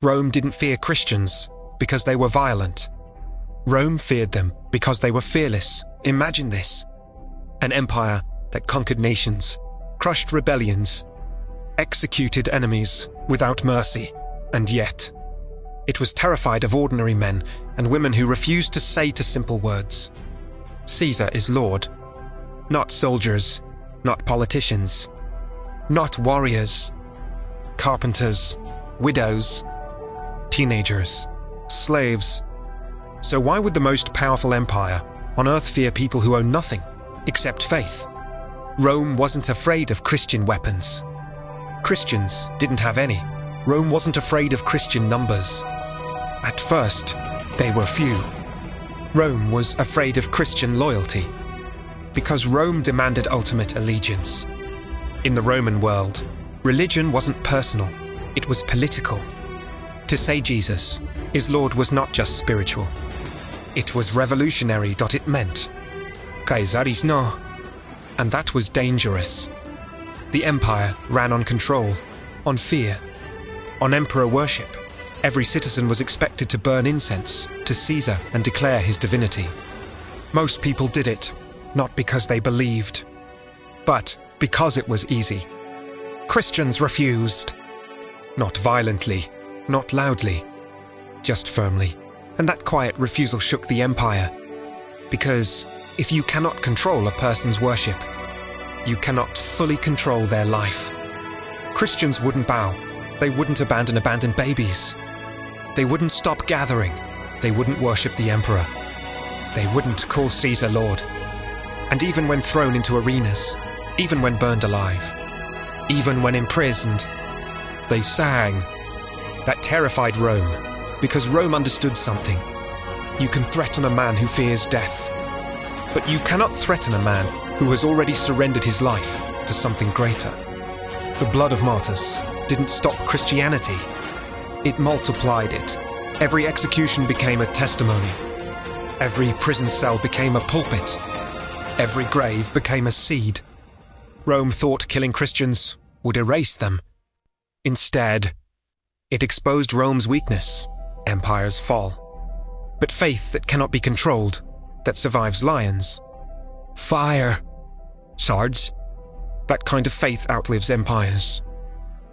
Rome didn't fear Christians because they were violent. Rome feared them because they were fearless. Imagine this. An empire that conquered nations, crushed rebellions, executed enemies without mercy, and yet it was terrified of ordinary men and women who refused to say to simple words, "Caesar is Lord." Not soldiers, not politicians, not warriors, carpenters, widows, teenagers, slaves. So why would the most powerful empire on earth fear people who own nothing except faith? Rome wasn't afraid of Christian weapons. Christians didn't have any. Rome wasn't afraid of Christian numbers. At first, they were few. Rome was afraid of Christian loyalty, because Rome demanded ultimate allegiance. In the Roman world, religion wasn't personal, it was political. To say Jesus is Lord was not just spiritual. It was revolutionary. It meant Caesaris no, and that was dangerous. The empire ran on control, on fear, on emperor worship. Every citizen was expected to burn incense to Caesar and declare his divinity. Most people did it, not because they believed, but because it was easy. Christians refused. Not violently, not loudly, just firmly. And that quiet refusal shook the empire. Because if you cannot control a person's worship, you cannot fully control their life. Christians wouldn't bow. They wouldn't abandon babies. They wouldn't stop gathering. They wouldn't worship the emperor. They wouldn't call Caesar Lord. And even when thrown into arenas, even when burned alive, even when imprisoned, they sang. That terrified Rome, because Rome understood something. You can threaten a man who fears death, but you cannot threaten a man who has already surrendered his life to something greater. The blood of martyrs didn't stop Christianity. It multiplied it. Every execution became a testimony. Every prison cell became a pulpit. Every grave became a seed. Rome thought killing Christians would erase them. Instead, it exposed Rome's weakness. Empires fall. But faith that cannot be controlled, that survives lions. Fire. Swords. That kind of faith outlives empires.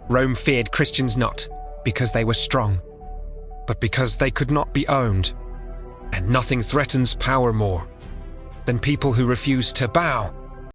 Rome feared Christians not because they were strong, but because they could not be owned. And nothing threatens power more than people who refuse to bow